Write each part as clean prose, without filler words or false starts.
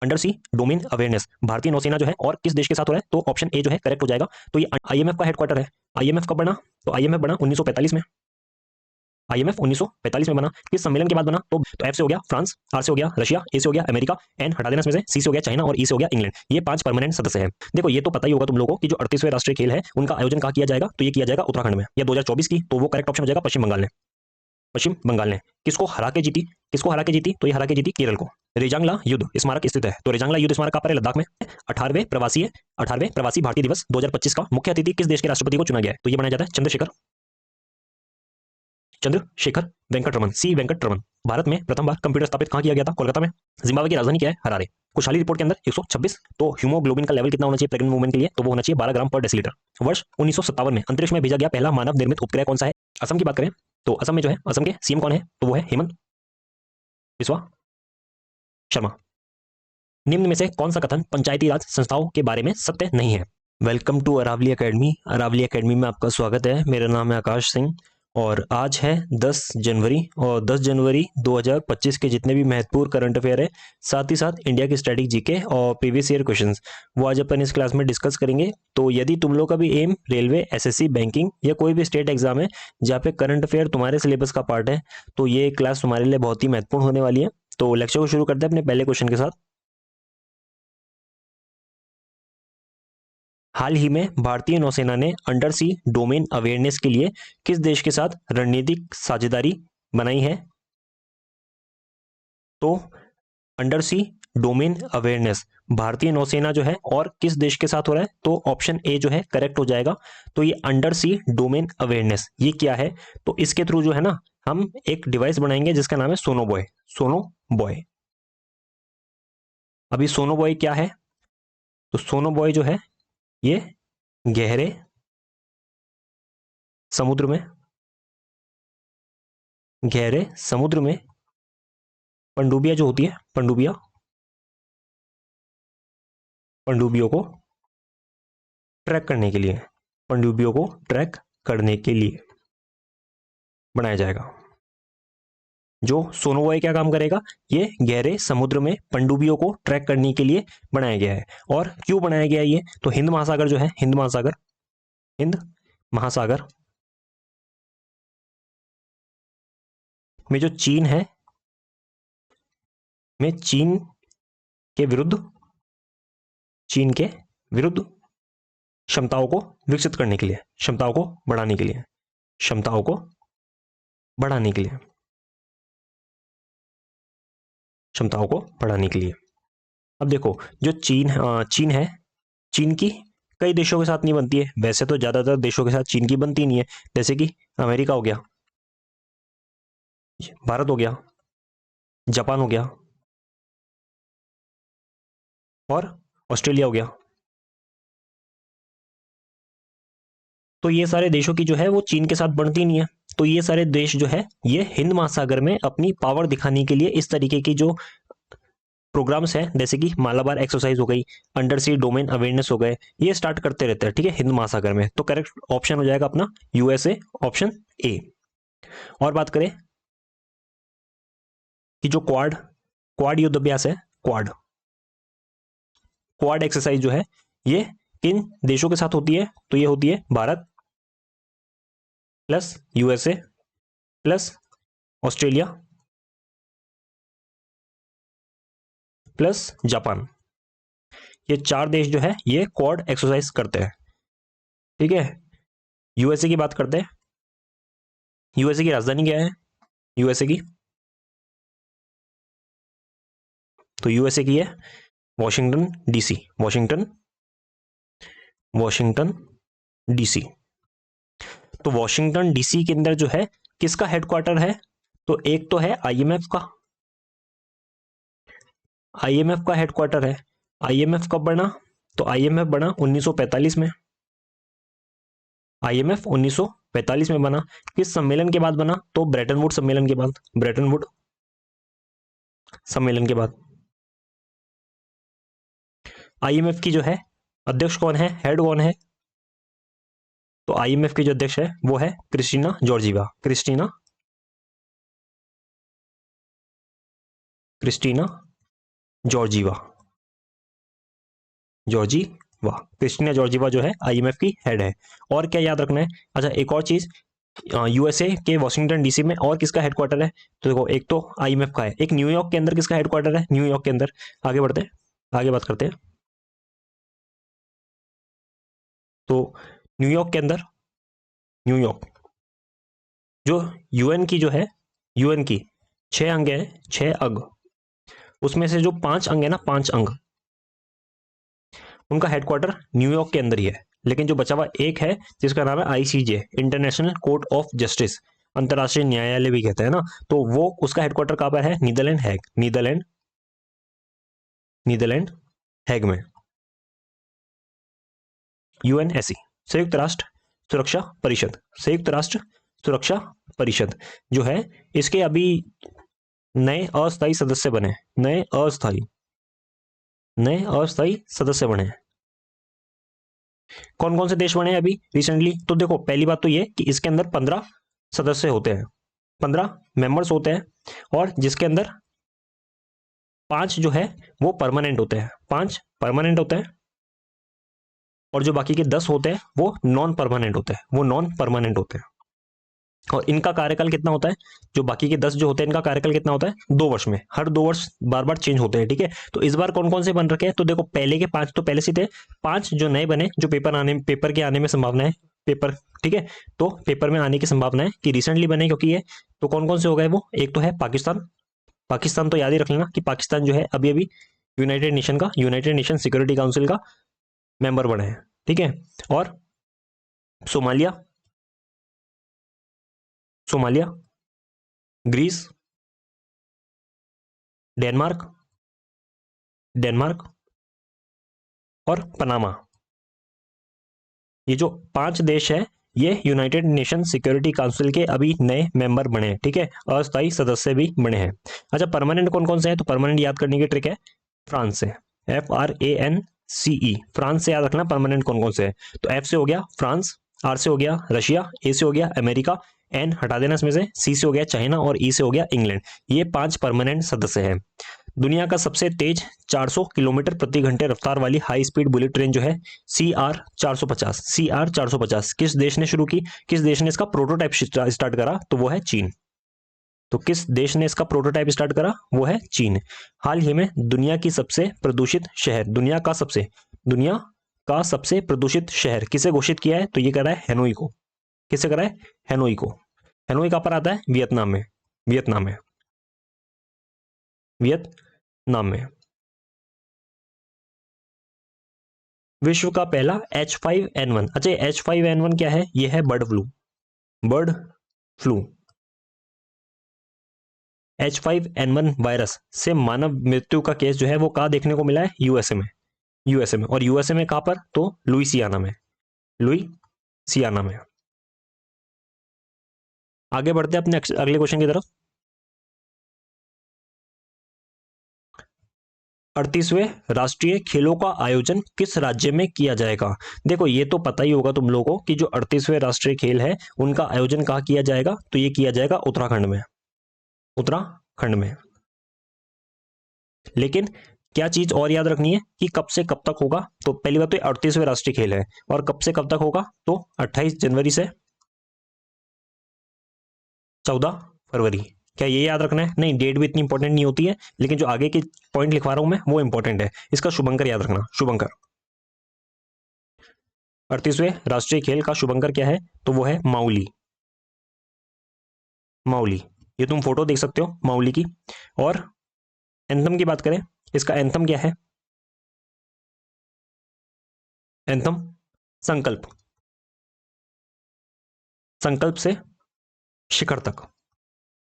Under सी domain awareness भारतीय नौसेना जो है और किस देश के साथ हो रहा है, तो ऑप्शन ए जो है करेक्ट हो जाएगा। तो ये आईएमएफ का हेडक्वार्टर है। आईएमएफ कब बना, तो आईएमएफ बना 1945 में। आईएमएफ 1945 में बना। किस सम्मेलन के बाद बना, तो एफ से हो गया फ्रांस, आर से हो गया रशिया, ए से हो गया अमेरिका, एन हटा देना इसमें से, सी से हो गया चाइना और ई से हो गया इंग्लैंड। ये 5 परमानेंट सदस्य हैं। देखो ये तो पता ही होगा तुम लोगों को कि जो 38वें राष्ट्रीय खेल है उनका आयोजन कहाँ किया जाएगा, तो ये किया जाएगा उत्तराखंड में। या 2024 की, तो वो करेक्ट ऑप्शन हो जाएगा पश्चिम बंगाल ने। पश्चिम बंगाल ने किसको हरा के जीती, किसको हरा के जीती, तो ये हरा के जीती केरल को। रेजांगला युद्ध स्मारक स्थित है, तो रेजांगला युद्ध स्मारक कहाँ पर है, लद्दाख में। 18वें प्रवासी भारतीय दिवस 2025 का मुख्य अतिथि किस देश के राष्ट्रपति को चुना गया है, तो ये बनाया जाता है चंद्रशेखर वेंकट रमन, सी वेंकट रमन। भारत में प्रथम बार कंप्यूटर स्थापित कहाँ किया गया था, कोलकाता में। जिम्बाब्वे की राजधानी क्या है, हरारे। खुशहाली रिपोर्ट के अंदर 126। तो ह्यूमोग्लोबिन का लेवल कितना होना चाहिए प्रेग्नेंट वुमेन के लिए, तो वो होना चाहिए 12 ग्राम पर डेसीलीटर। वर्ष 1957 में अंतरिक्ष में भेजा गया पहला मानव निर्मित उपग्रह कौन सा है। असम की बात करें तो असम में जो है, असम के सीएम कौन है, तो वो है हेमंत बिस्वा शर्मा। निम्न में से कौन सा कथन पंचायती राज संस्थाओं के बारे में सत्य नहीं है। Welcome to Aravalli Academy. Aravalli Academy में आपका स्वागत है। मेरा नाम है आकाश सिंह और आज है 10 जनवरी और 10 जनवरी 2025 के जितने भी महत्वपूर्ण करंट अफेयर है, साथ ही साथ इंडिया की स्टैटिक जीके और प्रीवियस ईयर क्वेश्चंस, वो आज अपन इस क्लास में डिस्कस करेंगे। तो यदि तुम लोग का भी एम रेलवे, एसएससी, बैंकिंग या कोई भी स्टेट एग्जाम है जहाँ पे करंट अफेयर तुम्हारे सिलेबस का पार्ट है, तो ये क्लास तुम्हारे लिए बहुत ही महत्वपूर्ण होने वाली है। तो लेक्चर को शुरू करते हैं अपने पहले क्वेश्चन के साथ। हाल ही में भारतीय नौसेना ने अंडर सी डोमेन अवेयरनेस के लिए किस देश के साथ रणनीतिक साझेदारी बनाई है, तो अंडर सी डोमेन अवेयरनेस भारतीय नौसेना जो है और किस देश के साथ हो रहा है, तो ऑप्शन ए जो है करेक्ट हो जाएगा। तो ये अंडर सी डोमेन अवेयरनेस ये क्या है, तो इसके थ्रू जो है ना हम एक डिवाइस बनाएंगे जिसका नाम है सोनोबॉय। सोनोबॉय, अभी सोनोबॉय क्या है, तो सोनोबॉय जो है ये गहरे समुद्र में, गहरे समुद्र में पनडुब्बियां जो होती है, पनडुब्बियों को ट्रैक करने के लिए, पनडुब्बियों को ट्रैक करने के लिए बनाया जाएगा। जो सोनोबॉय क्या काम करेगा, ये गहरे समुद्र में पनडुब्बियों को ट्रैक करने के लिए बनाया गया है। और क्यों बनाया गया है ये, तो हिंद महासागर जो है, हिंद महासागर में जो चीन है, में चीन के विरुद्ध क्षमताओं को विकसित करने के लिए, क्षमताओं को बढ़ाने के लिए, क्षमताओं को बढ़ाने के लिए, क्षमताओं को बढ़ाने के लिए। अब देखो जो चीन है, चीन की कई देशों के साथ नहीं बनती है, वैसे तो ज्यादातर देशों के साथ चीन की बनती नहीं है, जैसे कि अमेरिका हो गया, भारत हो गया, जापान हो गया और ऑस्ट्रेलिया हो गया। तो ये सारे देशों की जो है वो चीन के साथ बनती नहीं है। तो ये सारे देश जो है ये हिंद महासागर में अपनी पावर दिखाने के लिए इस तरीके की जो प्रोग्राम्स हैं, जैसे कि मालाबार एक्सरसाइज हो गई, अंडर सी डोमेन अवेयरनेस हो गए, ये स्टार्ट करते रहते हैं, ठीक है, हिंद महासागर में। तो करेक्ट ऑप्शन हो जाएगा अपना यूएसए, ऑप्शन ए। और बात करें कि जो क्वाड क्वाड युद्ध अभ्यास है, क्वाड क्वाड एक्सरसाइज जो है ये किन देशों के साथ होती है, तो ये होती है Bharat plus USA plus Australia plus Japan. ये 4 देश जो है ये क्वाड एक्सरसाइज करते हैं, ठीक है। यूएसए की बात करते हैं। यूएसए की राजधानी क्या है, यूएसए की, तो यूएसए की है वॉशिंगटन डीसी, वॉशिंगटन डीसी। तो वॉशिंगटन डीसी के अंदर जो है किसका हेडक्वार्टर है, तो एक तो है आईएमएफ का, आईएमएफ का हेडक्वार्टर है। आईएमएफ कब बना, तो आईएमएफ बना 1945 में, आईएमएफ 1945 में बना। किस सम्मेलन के बाद बना, तो ब्रेटन वुड सम्मेलन के बाद, ब्रेटन वुड सम्मेलन के बाद। आईएमएफ की जो है अध्यक्ष कौन है, हेड कौन है, तो आईएमएफ की जो अध्यक्ष है वो है Kristina Georgieva, Kristina Georgieva. Georgieva, Kristina Georgieva जो है आईएमएफ की हेड है। और क्या याद रखना है, अच्छा एक और चीज, यूएसए के वॉशिंगटन डीसी में और किसका हेडक्वार्टर है, तो देखो एक तो आईएमएफ का है, एक न्यूयॉर्क के अंदर किसका हेडक्वार्टर है, न्यूयॉर्क के अंदर। आगे बढ़ते हैं, आगे बात करते हैं। तो न्यूयॉर्क के अंदर, न्यूयॉर्क जो यूएन की जो है, यूएन की 6 अंग है, 6 अंग, उसमें से जो 5 अंग है ना, 5 अंग, उनका हेडक्वार्टर न्यूयॉर्क के अंदर ही है। लेकिन जो बचा हुआ एक है जिसका नाम है ICJ, international court of justice, अंतरराष्ट्रीय न्यायालय भी कहते हैं ना, तो वो उसका हेडक्वार्टर कहां पर है, नीदरलैंड हैग, नीदरलैंड, नीदरलैंड हैग में। यूएनएससी, संयुक्त राष्ट्र सुरक्षा परिषद, संयुक्त राष्ट्र सुरक्षा परिषद जो है, इसके अभी नए अस्थायी सदस्य बने, नए अस्थायी सदस्य बने। कौन कौन से देश बने हैं अभी रिसेंटली, तो देखो पहली बात तो ये कि इसके अंदर 15 सदस्य होते हैं, 15 मेंबर्स होते हैं, और जिसके अंदर 5 जो है वो परमानेंट होते हैं, 5 परमानेंट होते हैं, और जो बाकी के 10 होते हैं वो नॉन परमानेंट होते हैं, वो नॉन परमानेंट होते हैं। और इनका कार्यकाल कितना होता है, जो बाकी के 10 जो होते हैं इनका कार्यकाल कितना होता है, 2 वर्ष में, हर 2 वर्ष बार बार चेंज होते हैं, ठीक है। तो इस बार कौन कौन से बन रखे हैं, तो देखो पहले के 5 तो पहले से थे, 5 जो नए बने, जो पेपर के आने में संभावना है, पेपर, ठीक है, तो पेपर में आने की संभावना है कि रिसेंटली बने, क्योंकि ये तो कौन कौन से हो गए वो, एक तो है पाकिस्तान, पाकिस्तान तो याद ही रख लेना कि पाकिस्तान जो है अभी अभी यूनाइटेड नेशन सिक्योरिटी काउंसिल का मेंबर बने हैं, ठीक है। और Somalia, Somalia, Greece, Denmark, Denmark और पनामा, ये जो 5 देश है ये यूनाइटेड नेशन सिक्योरिटी काउंसिल के अभी नए मेंबर बने हैं, ठीक है, अस्थायी सदस्य भी बने हैं। अच्छा परमानेंट कौन कौन से हैं, तो परमानेंट याद करने की ट्रिक है, फ्रांस से, FRANCE, फ्रांस से याद रखना परमानेंट कौन कौन से है, तो F से हो गया फ्रांस, R से हो गया रशिया, A से हो गया अमेरिका, N हटा देना इसमें से, C से हो गया चाइना, और E से हो गया इंग्लैंड। ये 5 परमानेंट सदस्य हैं। दुनिया का सबसे तेज 400 किलोमीटर प्रति घंटे रफ्तार वाली हाई स्पीड बुलेट ट्रेन जो है CR 450 किस देश ने शुरू की, किस देश ने इसका प्रोटोटाइप स्टार्ट करा, तो वो है चीन। तो किस देश ने इसका प्रोटोटाइप स्टार्ट करा, वो है चीन। हाल ही में दुनिया की सबसे प्रदूषित शहर, दुनिया का सबसे प्रदूषित शहर किसे घोषित किया है, तो ये कह रहा है हेनोई को। किसे कह रहा है, हेनोई को। हेनोई कहां पर आता है, वियतनाम में, वियतनाम में, वियतनाम में। विश्व का पहला H5N1, अच्छा H5N1 क्या है, ये है bird flu, bird flu. H5N1 virus से मानव मृत्यु का केस जो है वो कहां देखने को मिला है, यूएसए में, यूएसए में। और यूएसए में कहां पर, तो लुइसियाना में, लुइसियाना में। आगे बढ़ते हैं अपने अगले क्वेश्चन की तरफ। 38वें राष्ट्रीय खेलों का आयोजन किस राज्य में किया जाएगा। देखो ये तो पता ही होगा तुम लोगों को कि जो 38वें राष्ट्रीय खेल है उनका आयोजन कहाँ किया जाएगा, तो ये किया जाएगा उत्तराखंड में, उत्तराखंड में। लेकिन क्या चीज और याद रखनी है कि कब से कब तक होगा, तो पहली बात तो 38वें राष्ट्रीय खेल है, और कब से कब तक होगा, तो 28 जनवरी से 14 फरवरी। क्या ये याद रखना है, नहीं डेट भी इतनी इंपॉर्टेंट नहीं होती है, लेकिन जो आगे के पॉइंट लिखवा रहा हूं मैं वो इंपॉर्टेंट है। इसका शुभंकर याद रखना, शुभंकर, 38वें राष्ट्रीय खेल का शुभंकर क्या है, तो वो है माउली, माउली। ये तुम फोटो देख सकते हो माउली की। और एंथम की बात करें, इसका एंथम क्या है, एंथम संकल्प, संकल्प से शिखर तक,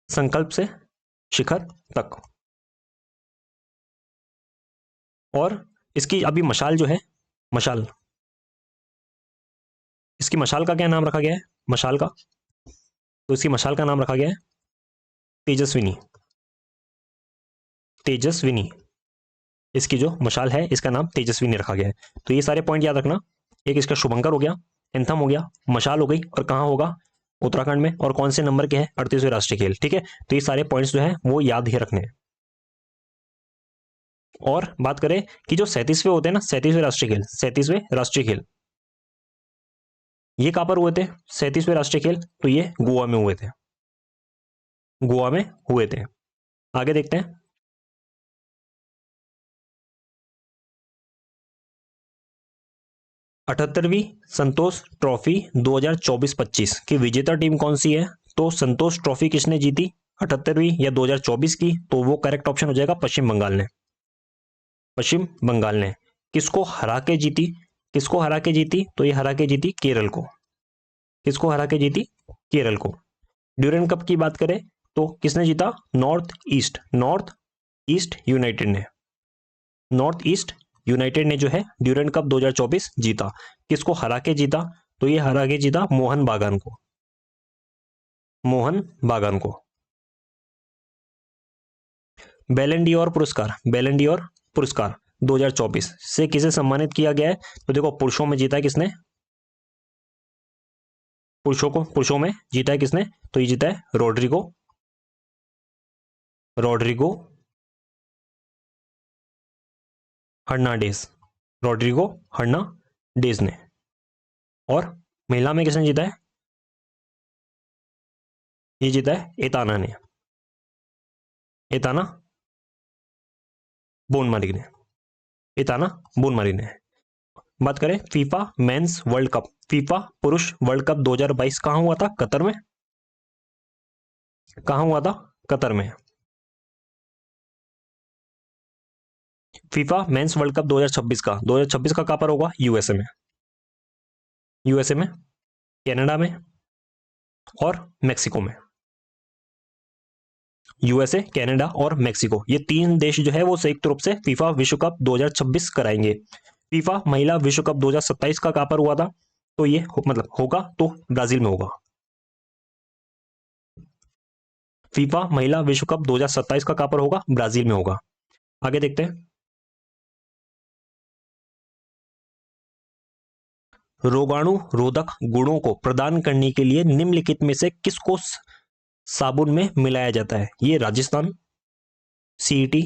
संकल्प से शिखर तक। और इसकी अभी मशाल जो है, मशाल, इसकी मशाल का क्या नाम रखा गया है, मशाल का, तो इसकी मशाल का नाम रखा गया है तेजस्विनी, तेजस्विनी। इसकी जो मशाल है इसका नाम तेजस्विनी रखा गया है। तो ये सारे पॉइंट याद रखना, एक इसका शुभंकर हो गया, एंथम हो गया, मशाल हो गई, और कहाँ होगा, उत्तराखंड में, और कौन से नंबर के हैं, 38वें राष्ट्रीय खेल, ठीक है। तो ये सारे पॉइंट्स जो है वो याद ही रखने हैं। और बात करें कि जो 37वें होते हैं ना, 37वें राष्ट्रीय खेल, 37वें राष्ट्रीय खेल, ये कहां पर हुए थे? 37वें राष्ट्रीय खेल तो ये गोवा में हुए थे, गोवा में हुए थे। आगे देखते हैं। 78वीं संतोष ट्रॉफी 2024-25 की विजेता टीम कौन सी है? तो संतोष ट्रॉफी किसने जीती 78वीं या 2024 की? तो वो करेक्ट ऑप्शन हो जाएगा पश्चिम बंगाल ने। पश्चिम बंगाल ने किसको हरा के जीती? किसको हरा के जीती? तो ये हरा के जीती केरल को। किसको हरा के जीती? केरल को। ड्यूरेंट कप की बात करें तो किसने जीता? नॉर्थ ईस्ट यूनाइटेड ने। नॉर्थ ईस्ट यूनाइटेड ने जो है ड्यूरेंट कप 2024 जीता। किसको हरा के जीता? तो ये हरा के जीता मोहन बागान को। मोहन बागान को। बैलेंडियोर पुरस्कार, बैलेंडियोर पुरस्कार 2024 से किसे सम्मानित किया गया है? तो देखो पुरुषों में जीता है किसने? पुरुषों में जीता है किसने? तो ये जीता है रोड्रिगो हर्नांडेज, रोड्रिगो हर्नांडेज ने। और महिला में किसने जीता है? ये जीता है एताना ने, एताना बोनमरी ने, एताना बोनमरी ने। बात करें FIFA mains world cup, FIFA पुरुष वर्ल्ड कप 2022 कहां हुआ था? कतर में। कहां हुआ था? कतर में। फीफा मेंस वर्ल्ड कप 2026 का कहां पर होगा? यूएसए में। यूएसए में, कनाडा में और मेक्सिको में। यूएसए, कनाडा और मेक्सिको, ये तीन देश जो है वो संयुक्त रूप से फीफा विश्व कप 2026 कराएंगे। फीफा महिला विश्व कप 2027 का कहां पर हुआ था? तो ये मतलब होगा तो ब्राजील में होगा। फीफा महिला विश्व कप 2027 का कहां पर होगा? ब्राजील में होगा। आगे देखते हैं। रोगाणु रोधक गुणों को प्रदान करने के लिए निम्नलिखित में से किसको साबुन में मिलाया जाता है? ये राजस्थान सीईटी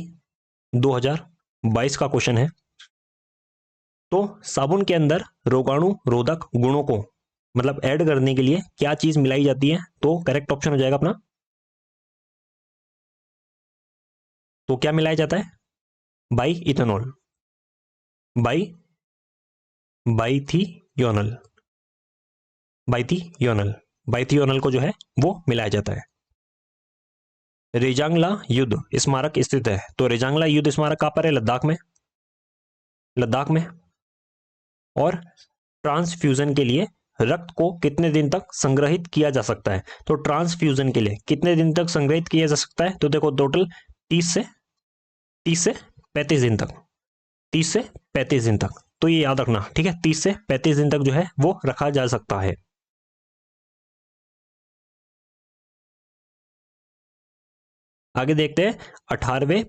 2022 का क्वेश्चन है। तो साबुन के अंदर रोगाणु रोधक गुणों को मतलब ऐड करने के लिए क्या चीज मिलाई जाती है? तो करेक्ट ऑप्शन हो जाएगा अपना, तो क्या मिलाया जाता है? बाई इथेनॉल, बाई बाइथियोनल, बाइथियोनल, बाइथियोनल को जो है वो मिलाया जाता है। रेजांगला युद्ध स्मारक स्थित है, तो रेजांगला युद्ध स्मारक कहां पर है? लद्दाख में, लद्दाख में। और ट्रांसफ्यूजन के लिए रक्त को कितने दिन तक संग्रहित किया जा सकता है? तो ट्रांसफ्यूजन के लिए कितने दिन तक संग्रहित किया जा सकता है? तो देखो टोटल 30 से 35 दिन तक, 30 से 35 दिन तक। तो ये याद रखना, ठीक है, 30 से 35 दिन तक जो है वो रखा जा सकता है। आगे देखते हैं। 18वें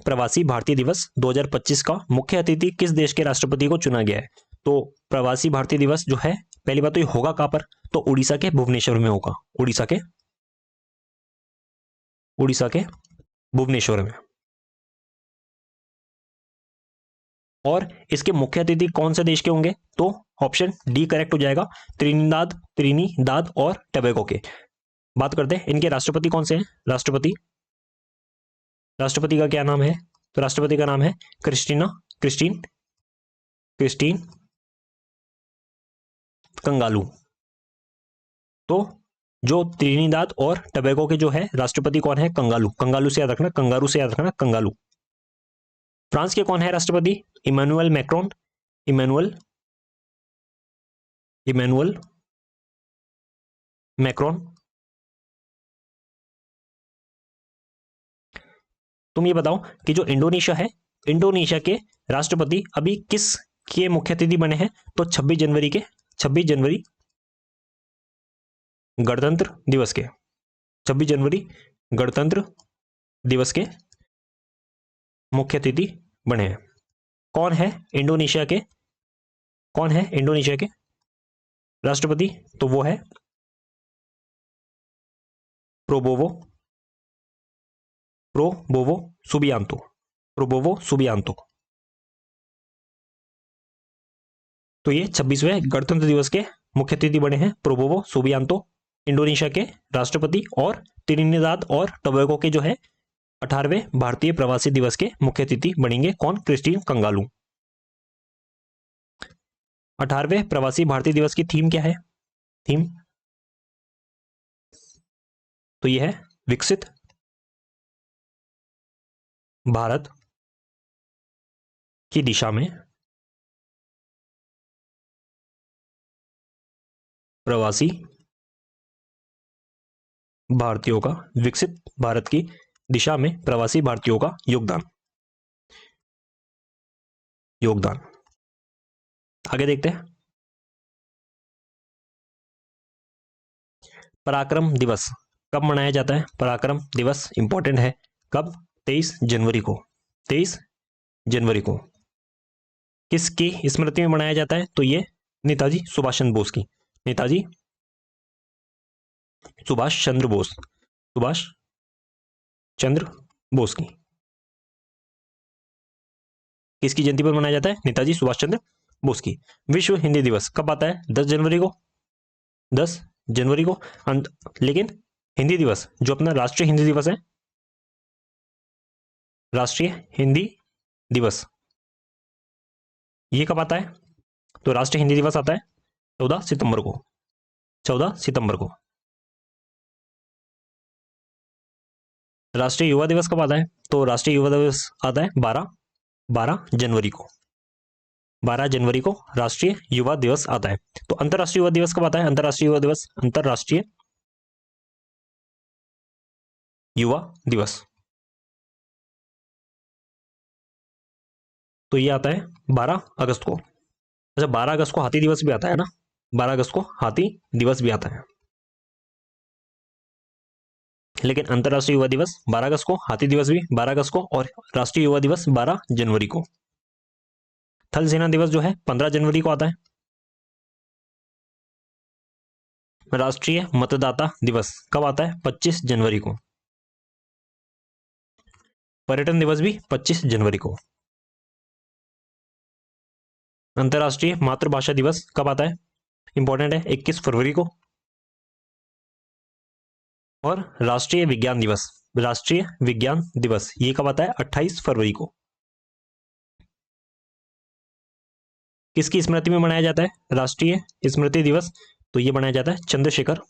प्रवासी भारतीय दिवस 2025 का मुख्य अतिथि किस देश के राष्ट्रपति को चुना गया है? तो प्रवासी भारतीय दिवस जो है पहली बात तो ये होगा कहां पर? तो उड़ीसा के भुवनेश्वर में होगा, उड़ीसा के भुवनेश्वर में। और इसके मुख्य अतिथि कौन से देश के होंगे? तो ऑप्शन डी करेक्ट हो जाएगा, त्रिनिदाद और टबैगो के। बात करते हैं इनके राष्ट्रपति कौन से हैं। राष्ट्रपति का क्या नाम है? तो राष्ट्रपति का नाम है क्रिस्टीन कंगालू। तो जो त्रिनिदाद और टबैगो के जो है राष्ट्रपति कौन है? कंगालू से याद रखना, कंगालू। फ्रांस के कौन है राष्ट्रपति? Emmanuel Macron. तुम ये बताओ कि जो इंडोनेशिया है, इंडोनेशिया के राष्ट्रपति अभी किस के मुख्य अतिथि बने हैं? तो 26 जनवरी गणतंत्र दिवस के, 26 जनवरी गणतंत्र दिवस के मुख्य अतिथि बने हैं। कौन है इंडोनेशिया के राष्ट्रपति? तो वो है प्रोबोवो सुबियांतो। Prabowo Subianto. तो ये 26वें गणतंत्र दिवस के मुख्य अतिथि बने हैं प्रोबोवो सुबियांतो, इंडोनेशिया के राष्ट्रपति, और त्रिनिदाद और टोबैगो के जो है 18वें भारतीय प्रवासी दिवस के मुख्य अतिथि बनेंगे कौन? क्रिस्टीन कंगालू। 18वें प्रवासी भारतीय दिवस की थीम क्या है? थीम तो यह है विकसित भारत की दिशा में प्रवासी भारतीयों का, विकसित भारत की दिशा में प्रवासी भारतीयों का योगदान। योगदान आगे देखते हैं। पराक्रम दिवस कब मनाया जाता है? पराक्रम दिवस इंपॉर्टेंट है, कब? 23 जनवरी को। 23 जनवरी को किसकी स्मृति में मनाया जाता है? तो ये नेताजी सुभाष चंद्र बोस की। नेताजी सुभाष चंद्र बोस, सुभाष चंद्र बोस की किसकी जयंती पर मनाया जाता है? नेताजी सुभाष चंद्र बोस की। विश्व हिंदी दिवस कब आता है? 10 जनवरी को। 10 जनवरी को। लेकिन हिंदी दिवस जो अपना राष्ट्रीय हिंदी दिवस है, राष्ट्रीय हिंदी दिवस, ये कब आता है? तो राष्ट्रीय हिंदी दिवस आता है 14 सितंबर को। 14 सितंबर को। राष्ट्रीय युवा दिवस कब आता है? तो राष्ट्रीय युवा दिवस आता है 12 जनवरी को। 12 जनवरी को राष्ट्रीय युवा दिवस आता है। तो अंतरराष्ट्रीय युवा दिवस कब आता है? अंतरराष्ट्रीय युवा दिवस, अंतरराष्ट्रीय युवा दिवस, तो ये आता है 12 अगस्त को। अच्छा, 12 अगस्त को हाथी दिवस भी आता है ना? 12 अगस्त को हाथी दिवस भी आता है, लेकिन अंतरराष्ट्रीय युवा दिवस 12 अगस्त को, हाथी दिवस भी 12 अगस्त को, और राष्ट्रीय युवा दिवस 12 जनवरी को। थल सेना दिवस जो है 15 जनवरी को आता है। राष्ट्रीय मतदाता दिवस कब आता है? 25 जनवरी को। पर्यटन दिवस भी 25 जनवरी को। अंतरराष्ट्रीय मातृभाषा दिवस कब आता है? इंपॉर्टेंट है, 21 फरवरी को। और राष्ट्रीय विज्ञान दिवस, राष्ट्रीय विज्ञान दिवस ये कब आता है? 28 फरवरी को। किसकी स्मृति में मनाया जाता है राष्ट्रीय स्मृति दिवस? तो ये मनाया जाता है चंद्रशेखर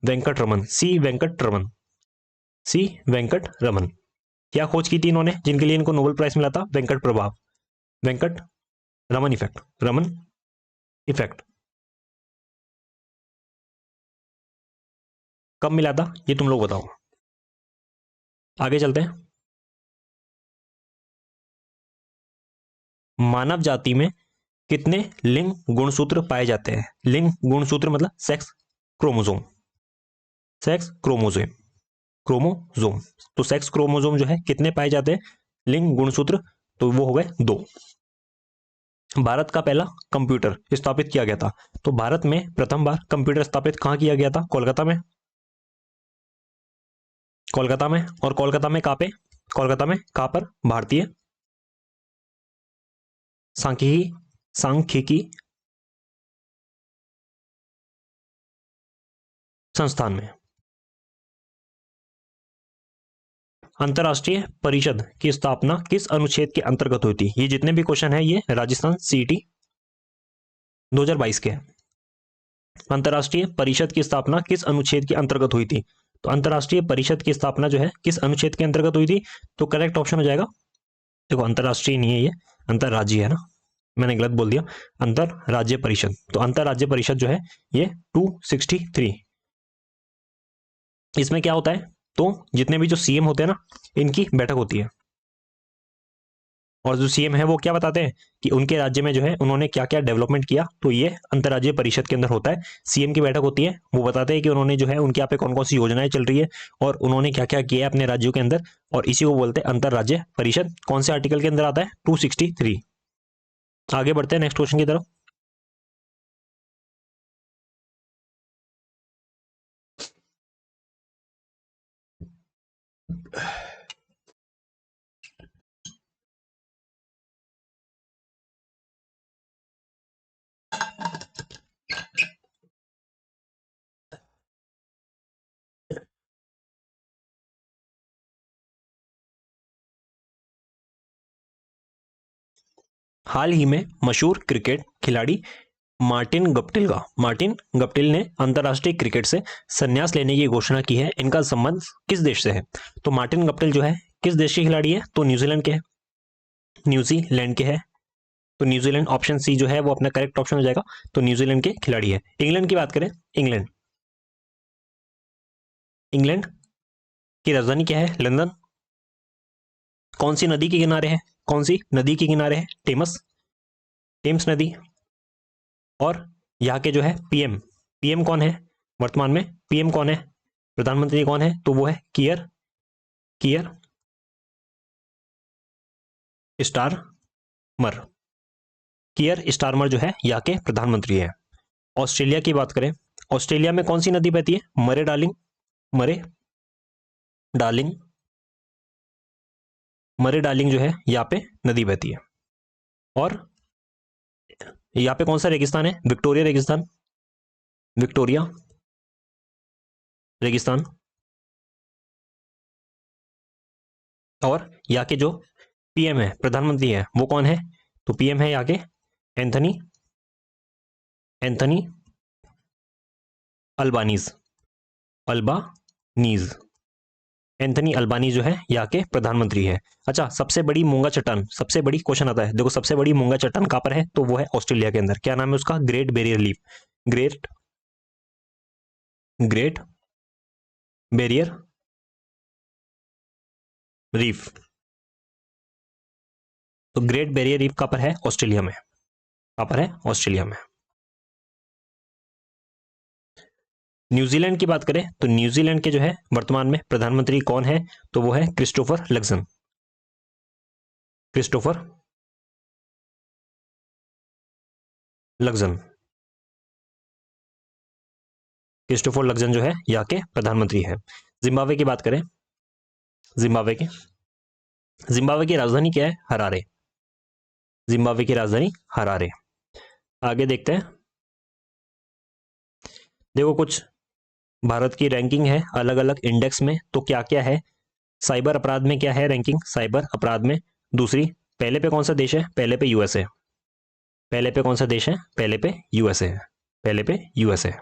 वेंकट रमन, सी वेंकट रमन, सी वेंकट रमन। क्या खोज की थी इन्होंने जिनके लिए इनको नोबेल प्राइज मिला था? वेंकट प्रभाव, वेंकट रमन इफेक्ट, रमन इफेक्ट। कब मिला था ये तुम लोग बताओ। आगे चलते हैं। मानव जाति में कितने लिंग गुणसूत्र पाए जाते हैं? लिंग गुणसूत्र मतलब sex chromosome, sex chromosome, chromosome. तो सेक्स क्रोमोसोम जो है कितने पाए जाते हैं? लिंग गुणसूत्र तो वो हो गए 2। भारत का पहला कंप्यूटर स्थापित किया गया था, तो भारत में प्रथम बार कंप्यूटर स्थापित कहां किया गया था? कोलकाता में। कोलकाता में, और कोलकाता में कहां पे? कोलकाता में कहां पर? भारतीय सांख्यिकी, सांख्यिकी संस्थान में। अंतरराष्ट्रीय परिषद की स्थापना किस अनुच्छेद के अंतर्गत हुई थी? ये जितने भी क्वेश्चन है ये राजस्थान सीईटी 2022 के। अंतरराष्ट्रीय परिषद की स्थापना किस अनुच्छेद के अंतर्गत हुई थी? तो अंतरराष्ट्रीय परिषद की स्थापना जो है किस अनुच्छेद के अंतर्गत हुई थी? तो करेक्ट ऑप्शन हो जाएगा, देखो अंतरराष्ट्रीय नहीं है ये, अंतरराज्यीय है ना, मैंने गलत बोल दिया, अंतरराज्य परिषद। तो अंतरराज्य परिषद जो है ये 263। इसमें क्या होता है? तो जितने भी जो सीएम होते हैं ना, इनकी बैठक होती है, और जो सीएम है वो क्या बताते हैं कि उनके राज्य में जो है उन्होंने क्या क्या डेवलपमेंट किया, तो ये अंतरराज्यीय परिषद के अंदर होता है। सीएम की बैठक होती है, वो बताते हैं कि उन्होंने जो है उनके यहाँ पे कौन कौन सी योजनाएं चल रही है और उन्होंने क्या क्या किया है अपने राज्यों के अंदर, और इसी को बोलते हैं अंतरराज्य परिषद। कौन से आर्टिकल के अंदर आता है? 263। आगे बढ़ते हैं नेक्स्ट क्वेश्चन की तरफ। हाल ही में मशहूर क्रिकेट खिलाड़ी मार्टिन गप्टिल ने अंतर्राष्ट्रीय क्रिकेट से संन्यास लेने की घोषणा की है। इनका संबंध किस देश से है? तो मार्टिन गप्टिल जो है किस देश के खिलाड़ी है? तो न्यूजीलैंड के है। न्यूजीलैंड के है, तो न्यूजीलैंड ऑप्शन सी जो है वो अपना करेक्ट ऑप्शन हो जाएगा। तो न्यूजीलैंड के खिलाड़ी है। इंग्लैंड की बात करें, इंग्लैंड की राजधानी क्या है? लंदन। कौन सी नदी के किनारे है? कौन सी नदी के किनारे है? टेम्स नदी। और यहाँ के जो है पीएम कौन है वर्तमान में? पीएम कौन है? प्रधानमंत्री कौन है? तो वो है कियर स्टारमर। कियर स्टारमर जो है यहाँ के प्रधानमंत्री है। ऑस्ट्रेलिया की बात करें, ऑस्ट्रेलिया में कौन सी नदी बहती है? मरे डार्लिंग जो है यहाँ पे नदी बहती है। और यहाँ पे कौन सा रेगिस्तान है? विक्टोरिया रेगिस्तान। और यहाँ के जो पीएम है, प्रधानमंत्री है, वो कौन है? तो पीएम है यहाँ के एंथनी अल्बानीज। एंथनी अल्बानी जो है यहाँ के प्रधानमंत्री है। अच्छा, सबसे बड़ी मूंगा चट्टान, सबसे बड़ी क्वेश्चन आता है, देखो सबसे बड़ी मूंगा चट्टान कहां पर है? तो वो है ऑस्ट्रेलिया के अंदर। क्या नाम है उसका? Great barrier reef. तो ग्रेट बैरियर रीफ कहां पर है? ऑस्ट्रेलिया में। कहां पर है? ऑस्ट्रेलिया में। न्यूजीलैंड की बात करें तो न्यूजीलैंड के जो है वर्तमान में प्रधानमंत्री कौन है? तो वो है क्रिस्टोफर लक्सन जो है यहाँ के प्रधानमंत्री है। जिम्बाब्वे की बात करें, जिम्बाब्वे की राजधानी क्या है? हरारे। जिम्बाब्वे की राजधानी हरारे। आगे देखते हैं, देखो कुछ भारत की रैंकिंग है अलग अलग इंडेक्स में, तो क्या क्या है? साइबर अपराध में क्या है रैंकिंग? साइबर अपराध में दूसरी। पहले पे कौन सा देश है? पहले पे यूएसए। पहले पे कौन सा देश है? पहले पे USA.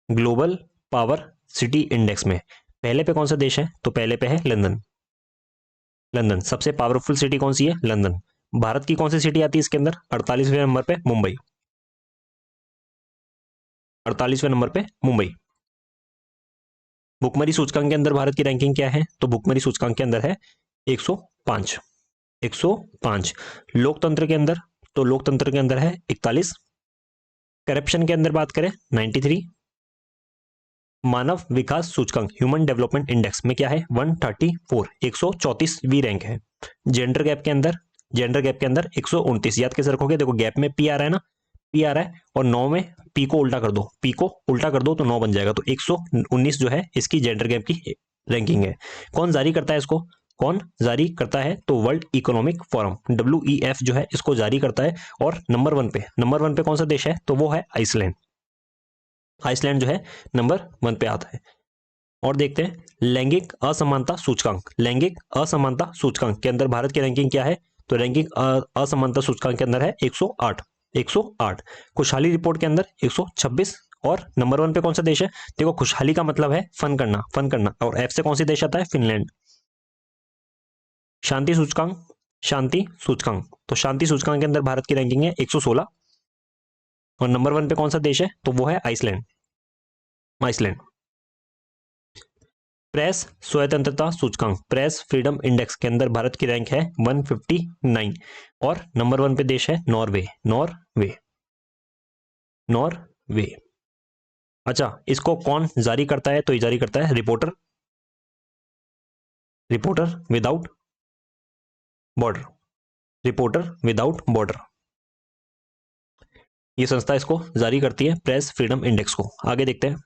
Global power city index में पहले पे कौन सा देश है? तो पहले पे है लंदन। सबसे पावरफुल सिटी कौन सी है? लंदन। भारत की कौन सी सिटी आती है इसके अंदर? 48वें नंबर पे मुंबई। 48वें नंबर पे मुंबई। भुखमरी सूचकांक के अंदर भारत की रैंकिंग क्या है? तो भुखमरी सूचकांक के अंदर है 105। लोकतंत्र के अंदर, तो लोकतंत्र के अंदर है 41। करप्शन के अंदर बात करें 93। मानव विकास सूचकांक ह्यूमन डेवलपमेंट इंडेक्स में क्या है? 134, 134वीं रैंक है। जेंडर गैप के अंदर 129। याद कैसे रखोगे? देखो गैप में पी आ रहा है ना, पी आ रहा है, और 9 में पी को उल्टा कर दो, तो 9 बन जाएगा। तो 119 जो है इसकी जेंडर गैप की रैंकिंग है। कौन जारी करता है इसको? तो वर्ल्ड इकोनॉमिक फोरम WEF जो है इसको जारी करता है। और नंबर वन पे कौन सा देश है? तो वो है आइसलैंड जो है नंबर 1 पे आता है। और देखते हैं लैंगिक असमानता सूचकांक के अंदर भारत की रैंकिंग क्या है? तो रैंकिंग असमानता सूचकांक के अंदर है 108। खुशहाली रिपोर्ट के अंदर 126। और नंबर 1 पे कौन सा देश है? देखो खुशहाली का मतलब है फन करना, और एफ से कौन सी देश आता है? फिनलैंड। शांति सूचकांक, तो शांति सूचकांक के अंदर भारत की रैंकिंग है 116। और नंबर 1 पे कौन सा देश है? तो वो है आइसलैंड। प्रेस स्वतंत्रता सूचकांक, प्रेस फ्रीडम इंडेक्स के अंदर भारत की रैंक है 159। और नंबर 1 पे देश है नॉर्वे। अच्छा, इसको कौन जारी करता है? तो ये जारी करता है रिपोर्टर विदाउट बॉर्डर। ये संस्था इसको जारी करती है, प्रेस फ्रीडम इंडेक्स को। आगे देखते हैं,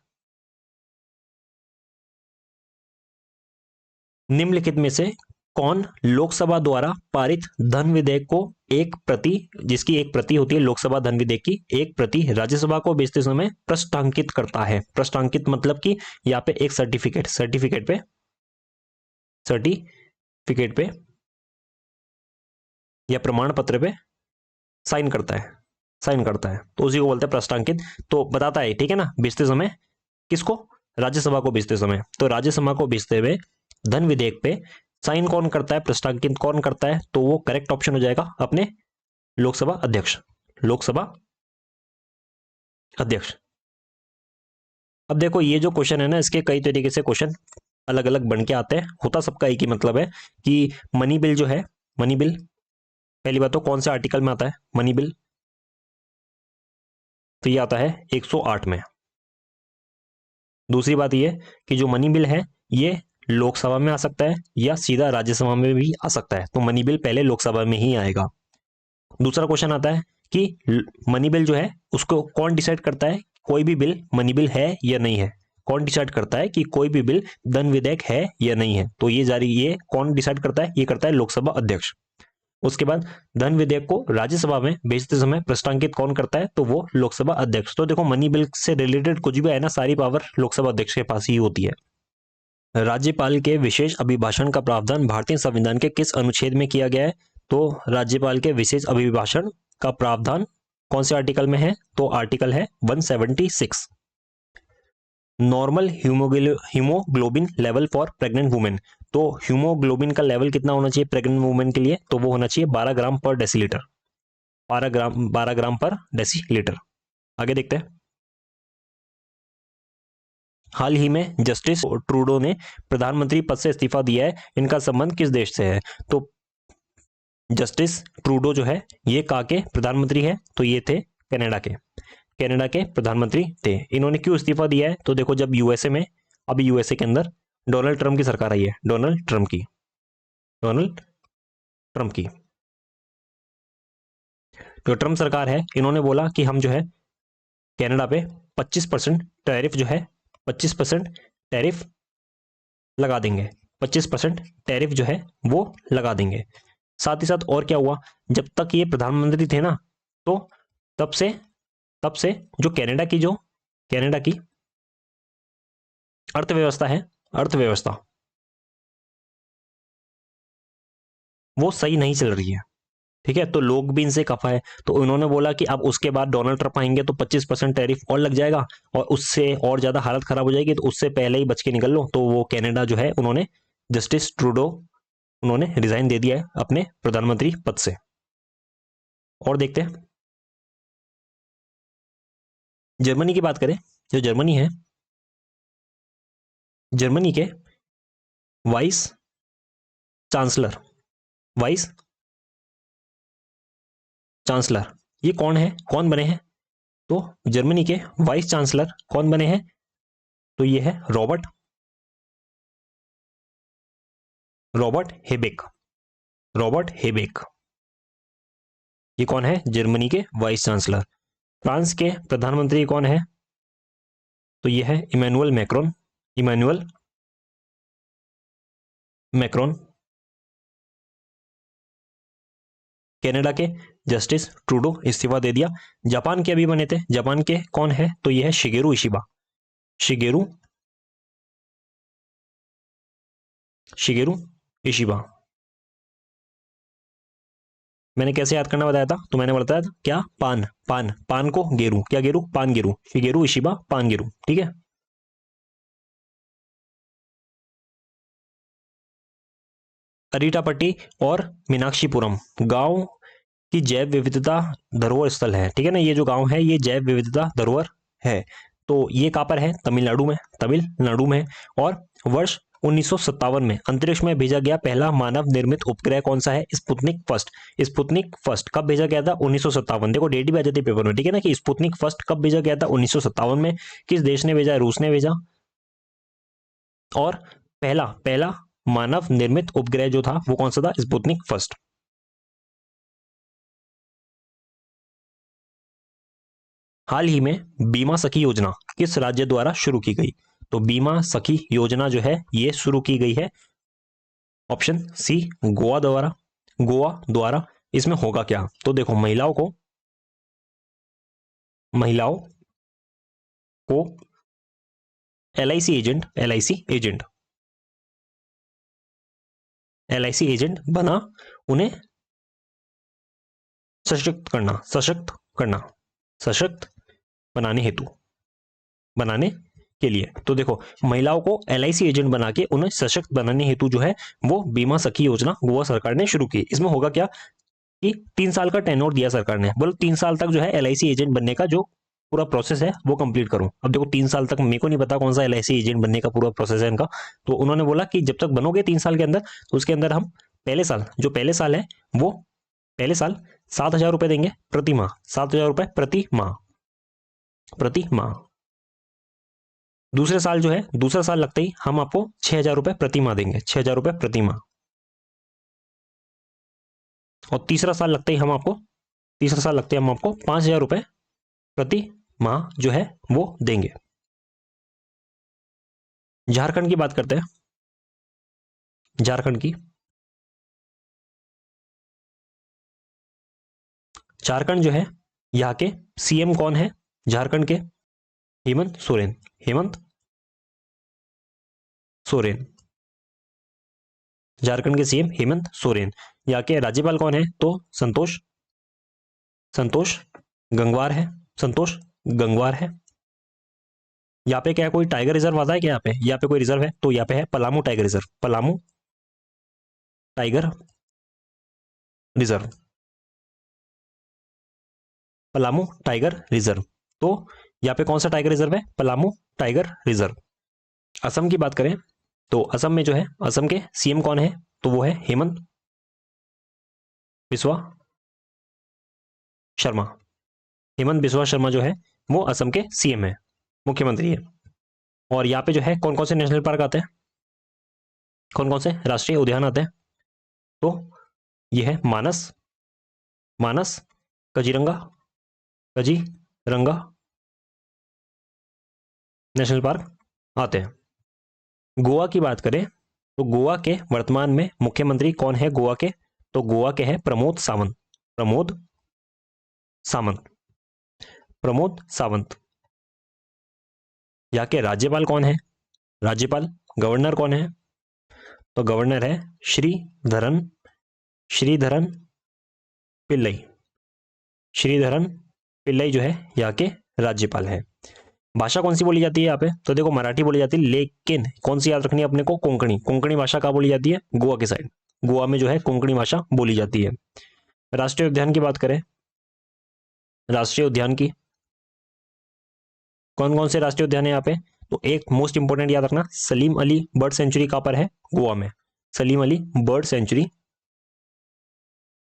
निम्नलिखित में से कौन लोकसभा द्वारा पारित धन विधेयक को एक प्रति, जिसकी एक प्रति होती है लोकसभा धन विधेयक की, एक प्रति राज्यसभा को भेजते समय प्रष्टांकित करता है? प्रष्टांकित मतलब कि यहाँ पे एक सर्टिफिकेट पे या प्रमाण पत्र पे साइन करता है, तो उसी को बोलते हैं प्रष्टांकित। तो बताता है, ठीक है ना, भेजते समय किसको? राज्यसभा को भेजते समय। तो राज्यसभा को भेजते हुए धन विधेयक पे साइन कौन करता है, प्रष्टांकित कौन करता है? तो वो करेक्ट ऑप्शन हो जाएगा अपने लोकसभा अध्यक्ष। अब देखो ये जो क्वेश्चन है ना, इसके कई तरीके से क्वेश्चन अलग अलग बन के आते हैं। होता सबका एक ही मतलब है कि मनी बिल जो है, मनी बिल पहली बात तो कौन से आर्टिकल में आता है मनी बिल? तो ये आता है 108 में। दूसरी बात ये कि जो मनी बिल है ये लोकसभा में आ सकता है या सीधा राज्यसभा में भी आ सकता है, तो मनी बिल पहले लोकसभा में ही आएगा। दूसरा क्वेश्चन आता है कि मनी बिल जो है उसको कौन डिसाइड करता है, कोई भी बिल मनी बिल है या नहीं है? कौन डिसाइड करता है कि कोई भी बिल धन विधेयक है या नहीं है? तो ये कौन डिसाइड करता है? ये करता है लोकसभा अध्यक्ष। उसके बाद धन विधेयक को राज्यसभा में भेजते समय प्रष्टांकित कौन करता है? तो वो लोकसभा अध्यक्ष। तो देखो मनी बिल से रिलेटेड कुछ भी है ना, सारी पावर लोकसभा अध्यक्ष के पास ही होती है। राज्यपाल के विशेष अभिभाषण का प्रावधान भारतीय संविधान के किस अनुच्छेद में किया गया है? तो राज्यपाल के विशेष अभिभाषण का प्रावधान कौन से आर्टिकल में है? तो आर्टिकल है 176। Normal haemoglobin level for pregnant women, तो हीमोग्लोबिन का लेवल कितना होना चाहिए प्रेग्नेंट वुमेन के लिए? तो वो होना चाहिए 12 ग्राम पर डेसीलीटर। 12 ग्राम पर डेसीलीटर। आगे देखते हैं। हाल ही में जस्टिस ट्रूडो ने प्रधानमंत्री पद से इस्तीफा दिया है, इनका संबंध किस देश से है? तो जस्टिस ट्रूडो जो है ये कहाँ के प्रधानमंत्री है? तो ये थे कनाडा के प्रधानमंत्री थे। इन्होंने क्यों इस्तीफा दिया है? तो देखो जब यूएसए में, अभी यूएसए के अंदर डोनाल्ड ट्रंप की सरकार आई है, डोनाल्ड ट्रंप की जो ट्रंप सरकार है, इन्होंने बोला कि हम जो है कनाडा पे 25% टैरिफ जो है 25% टैरिफ लगा देंगे, 25% टैरिफ जो है वो लगा देंगे। साथ ही साथ और क्या हुआ, जब तक ये प्रधानमंत्री थे ना, तो तब से जो कनाडा की अर्थव्यवस्था वो सही नहीं चल रही है, ठीक है। तो लोग भी इनसे खफा है, तो उन्होंने बोला कि अब उसके बाद डोनाल्ड ट्रंप आएंगे तो 25% टैरिफ और लग जाएगा और उससे और ज्यादा हालत खराब हो जाएगी, तो उससे पहले ही बच के निकल लो। तो वो कनाडा जो है उन्होंने जस्टिस ट्रूडो उन्होंने रिजाइन दे दिया है अपने प्रधानमंत्री पद से। और देखते हैं जर्मनी की बात करें। जो जर्मनी है, जर्मनी के वाइस चांसलर ये कौन बने हैं? तो जर्मनी के वाइस चांसलर कौन बने हैं? तो ये है रॉबर्ट हेबेक। ये कौन है? जर्मनी के वाइस चांसलर। फ्रांस के प्रधानमंत्री कौन है? तो ये है इमैनुअल मैक्रोन। कनाडा के जस्टिस ट्रूडो इस्तीफा दे दिया। जापान के अभी बने थे, जापान के कौन है? तो ये है शिगेरू इशिबा। मैंने कैसे याद करना बताया था? तो मैंने बताया था क्या, पान को गेरू, क्या गेरू? पान गेरू, शिगेरू इशिबा पान गेरू, ठीक है। अरीटापट्टी और मीनाक्षीपुरम गांव की जैव विविधता धरोहर स्थल है, ठीक है ना। ये जो गांव है ये जैव विविधता धरोहर है। तो ये कहां पर है? तमिलनाडु में। और वर्ष 1957 में अंतरिक्ष में भेजा गया पहला मानव निर्मित उपग्रह कौन सा है? स्पुतनिक फर्स्ट कब भेजा गया था? 1957। देखो डेट भी आ जाती है पेपर में, ठीक है ना, कि स्पुतनिक फर्स्ट कब भेजा गया था? 1957 में। किस देश ने भेजा? रूस ने भेजा। और पहला मानव निर्मित उपग्रह जो था वो कौन सा था? Sputnik first. हाल ही में बीमा सखी योजना किस राज्य द्वारा शुरू की गई? तो बीमा सखी योजना जो है ये शुरू की गई है ऑप्शन सी गोवा द्वारा। इसमें होगा क्या? तो देखो, महिलाओं को एलआईसी एजेंट बना उन्हें सशक्त बनाने के लिए। तो देखो, महिलाओं को एलआईसी एजेंट बना के उन्हें सशक्त बनाने हेतु जो है वो बीमा सखी योजना गोवा सरकार ने शुरू की। इसमें होगा क्या कि 3 साल का टेन्योर दिया सरकार ने, बोलो 3 साल तक जो है एलआईसी एजेंट बनने का जो पूरा प्रोसेस है वो कंप्लीट करूं। अब देखो 3 साल तक मेरे को नहीं पता कौन सा एलआईसी एजेंट बनने का पूरा प्रोसेस है इनका, तो उन्होंने बोला कि जब तक बनोगे 3 साल के अंदर, तो उसके अंदर हम पहले साल है वो पहले साल 7,000 रुपए देंगे प्रति माह, 7,000 रुपए प्रति माह। दूसरा साल लगते ही हम आपको 6,000 रुपए प्रति माह देंगे, 6,000 रुपए प्रति माह। और तीसरा साल लगते ही हम आपको 5,000 रुपए प्रति माह जो है वो देंगे। झारखंड की बात करते हैं। झारखंड जो है, यहाँ के सीएम कौन है? झारखंड के हेमंत सोरेन। झारखंड के सीएम हेमंत सोरेन। यहाँ के राज्यपाल कौन है? तो संतोष गंगवार है। यहाँ पे क्या है, कोई टाइगर रिजर्व आता है क्या? यहाँ पे कोई रिजर्व है? तो यहाँ पे है Palamu tiger reserve. Palamu tiger reserve. तो यहाँ पे कौन सा टाइगर रिजर्व है? Palamu tiger reserve. असम की बात करें तो असम में जो है, असम के सीएम कौन है? तो वो है हेमंत बिस्वा शर्मा जो है वो असम के सीएम है, मुख्यमंत्री है। और यहाँ पे जो है कौन कौन से नेशनल पार्क आते हैं, कौन कौन से राष्ट्रीय उद्यान आते हैं? तो ये है मानस काजीरंगा नेशनल पार्क आते हैं। गोवा की बात करें तो गोवा के वर्तमान में मुख्यमंत्री कौन है गोवा के? तो गोवा के हैं प्रमोद सावंत। यहाँ के राज्यपाल कौन है? गवर्नर कौन है? तो गवर्नर है श्रीधरन पिल्लई जो है यहाँ के राज्यपाल है। भाषा कौन सी बोली जाती है यहाँ पे? तो देखो, मराठी बोली जाती है, लेकिन कौन सी याद रखनी है अपने को? कोंकणी भाषा कहाँ बोली जाती है? गोवा के साइड, गोवा में जो है कोंकणी भाषा बोली जाती है। राष्ट्रीय उद्यान की बात करें, राष्ट्रीय उद्यान की कौन कौन से राष्ट्रीय उद्यान है यहाँ पे? तो एक मोस्ट इंपोर्टेंट याद रखना, सलीम अली बर्ड सेंचुरी कहाँ पर है? गोवा में। सलीम अली बर्ड सेंचुरी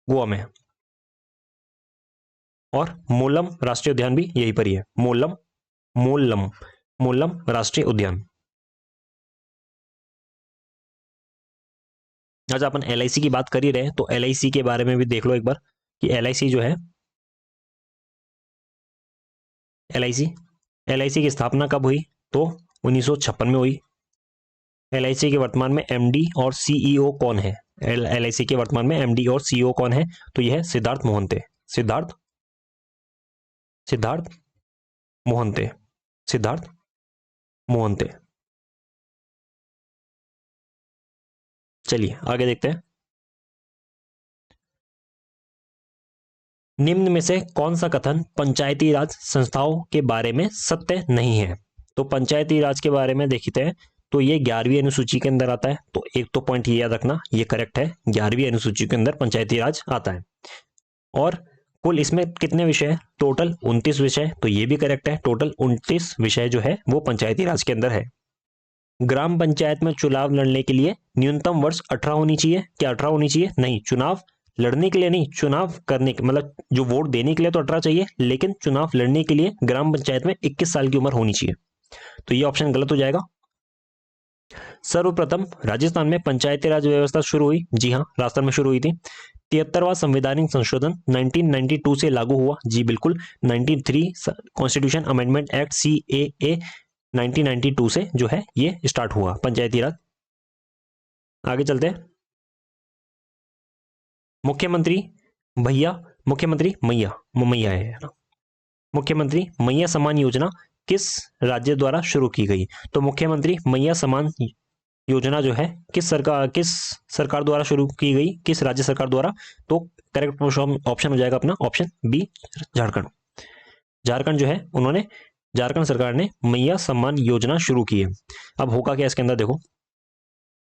गोवा में। और मोलम राष्ट्रीय उद्यान भी यहीं पर ही है, मोलम राष्ट्रीय उद्यान। आज अपन एलआईसी की बात कर ही रहे हैं तो एलआईसी के बारे में भी देख लो एक बार कि एलआईसी जो है, एलआईसी की स्थापना कब हुई? तो 1956 में हुई। एलआईसी के वर्तमान में एमडी और सीईओ कौन है? एलआईसी के वर्तमान में एमडी और सीईओ कौन है? तो यह है सिद्धार्थ मोहंते। चलिए आगे देखते हैं। निम्न में से कौन सा कथन पंचायती राज संस्थाओं के बारे में सत्य नहीं है? तो पंचायती राज के बारे में देखते हैं तो ये 11वीं अनुसूची के अंदर आता है। तो एक तो पॉइंट ये याद रखना, ये करेक्ट है, 11वीं अनुसूची के अंदर पंचायती राज आता है। और कुल इसमें कितने विषय है? टोटल 29 विषय। तो ये भी करेक्ट है, टोटल 29 विषय जो है वो पंचायती राज के अंदर है। ग्राम पंचायत में चुनाव लड़ने के लिए न्यूनतम वर्ष 18 होनी चाहिए। क्या 18 होनी चाहिए? नहीं, चुनाव लड़ने के लिए नहीं, चुनाव करने के मतलब जो वोट देने के लिए तो 18 चाहिए, लेकिन चुनाव लड़ने के लिए ग्राम पंचायत में 21 साल की उम्र होनी चाहिए। तो ये ऑप्शन गलत हो जाएगा। सर्वप्रथम राजस्थान में पंचायती राज व्यवस्था शुरू हुई। जी हाँ, राजस्थान में शुरू हुई थी। 73वां संवैधानिक संशोधन 1992 से लागू हुआ। जी बिल्कुल, 93 कॉन्स्टिट्यूशन अमेंडमेंट एक्ट CAA 1992 से जो है ये स्टार्ट हुआ पंचायती राज। आगे चलते हैं। मुख्यमंत्री भैया, मुख्यमंत्री मैया, मैया है ना। मुख्यमंत्री मैया सम्मान योजना किस राज्य द्वारा शुरू की गई? तो मुख्यमंत्री मैया सम्मान योजना जो है किस सरकार द्वारा शुरू की गई, किस राज्य सरकार द्वारा? तो करेक्ट ऑप्शन हो जाएगा अपना ऑप्शन बी, झारखंड। झारखंड जो है उन्होंने, झारखंड सरकार ने मैया सम्मान योजना शुरू की है। अब होगा क्या इसके अंदर देखो,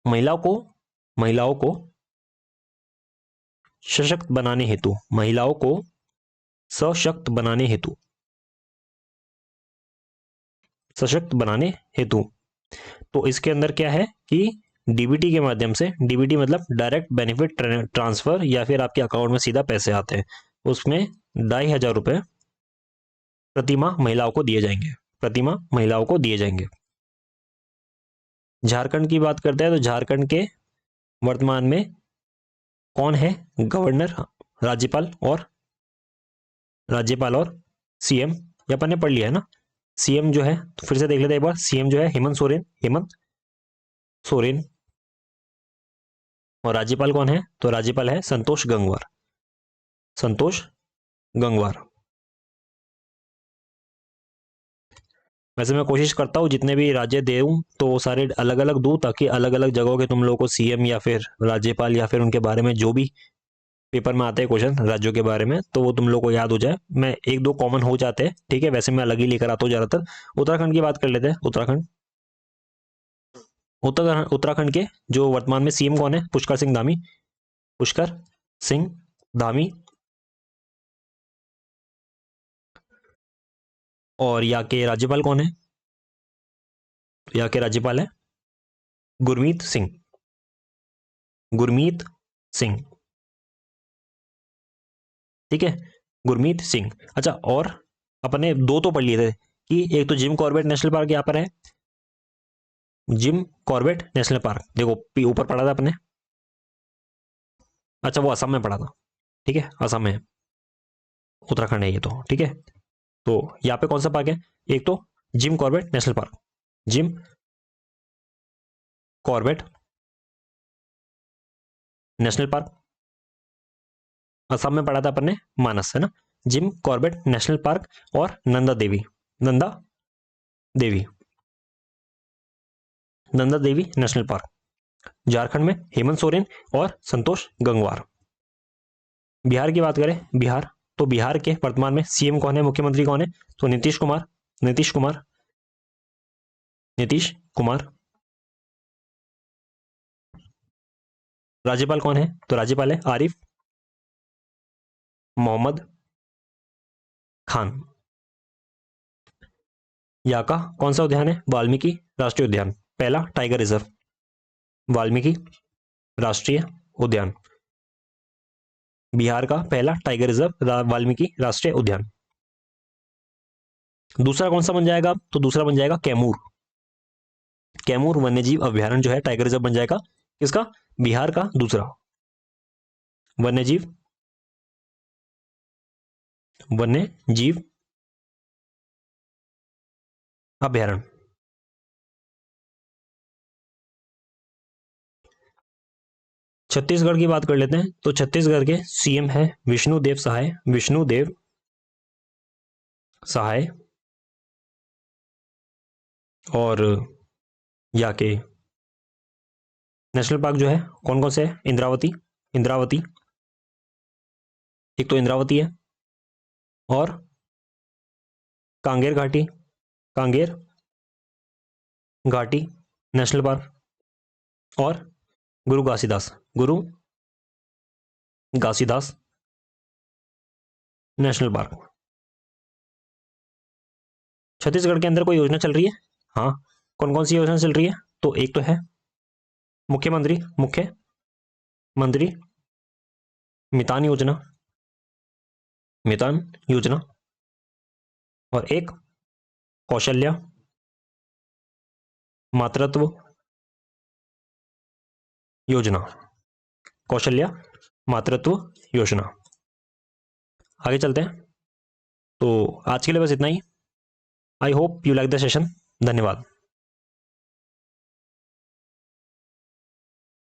महिलाओं को सशक्त बनाने हेतु, महिलाओं को सशक्त बनाने हेतु, सशक्त बनाने हेतु तो इसके अंदर क्या है कि डीबीटी के माध्यम से, डीबीटी मतलब डायरेक्ट बेनिफिट ट्रांसफर, या फिर आपके अकाउंट में सीधा पैसे आते हैं, उसमें 2,500 रुपए प्रतिमाह महिलाओं को दिए जाएंगे, प्रतिमाह महिलाओं को दिए जाएंगे। झारखंड की बात करते हैं तो झारखंड के वर्तमान में कौन है गवर्नर, राज्यपाल और सीएम, ये अपन ने पढ़ लिया है ना। सीएम जो है, तो फिर से देख लेते हैं एक बार, सीएम जो है हेमंत सोरेन, और राज्यपाल कौन है? तो राज्यपाल है संतोष गंगवार। वैसे मैं कोशिश करता हूँ जितने भी राज्य दूं तो वो सारे अलग अलग दूं, ताकि अलग अलग जगहों के तुम लोगों को सीएम या फिर राज्यपाल या फिर उनके बारे में जो भी पेपर में आते हैं क्वेश्चन राज्यों के बारे में, तो वो तुम लोग को याद हो जाए। मैं एक दो कॉमन हो जाते हैं, ठीक है, वैसे मैं अलग ही लेकर आता हूँ ज्यादातर। उत्तराखंड की बात कर लेते हैं। उत्तराखंड के जो वर्तमान में सीएम कौन है? पुष्कर सिंह धामी। और यहाँ के राज्यपाल कौन है? यहाँ के राज्यपाल है गुरमीत सिंह, ठीक है, गुरमीत सिंह। अच्छा, और अपने दो तो पढ़ लिए थे कि एक तो जिम कॉर्बेट नेशनल पार्क यहाँ पर है, जिम कॉर्बेट नेशनल पार्क, देखो ऊपर पढ़ा था अपने। अच्छा, वो असम में पढ़ा था, ठीक है, असम में, उत्तराखंड है ये तो, ठीक है। तो यहाँ पे कौन सा पार्क है? एक तो Jim Corbett national park, Jim Corbett national park, Assam में पढ़ा था अपन ने, मानस है ना, जिम कॉर्बेट नेशनल पार्क, और नंदा देवी नेशनल पार्क। झारखंड में हेमंत सोरेन और संतोष गंगवार। बिहार की बात करें, तो बिहार के वर्तमान में सीएम कौन है, मुख्यमंत्री कौन है? तो नीतीश कुमार। राज्यपाल कौन है? तो राज्यपाल है आरिफ मोहम्मद खान। यहाँ का कौन सा उद्यान है? वाल्मीकि राष्ट्रीय उद्यान, पहला टाइगर रिजर्व, वाल्मीकि राष्ट्रीय उद्यान, बिहार का पहला टाइगर रिजर्व वाल्मीकि राष्ट्रीय उद्यान। दूसरा कौन सा बन जाएगा? तो दूसरा बन जाएगा कैमूर वन्यजीव अभ्यारण्य जो है, टाइगर रिजर्व बन जाएगा किसका? बिहार का दूसरा वन्यजीव अभ्यारण्य। छत्तीसगढ़ की बात कर लेते हैं। तो छत्तीसगढ़ के सीएम है विष्णुदेव सहाय, और यहाँ के नेशनल पार्क जो है कौन कौन से है? इंद्रावती, एक तो इंद्रावती है, और कांगेर घाटी नेशनल पार्क, और गुरु घासीदास नेशनल पार्क। छत्तीसगढ़ के अंदर कोई योजना चल रही है? हाँ, कौन कौन सी योजना चल रही है? तो एक तो है मुख्यमंत्री मितान योजना, और एक कौशल्या मातृत्व योजना, आगे चलते हैं। तो आज के लिए बस इतना ही। I hope you like the session. धन्यवाद।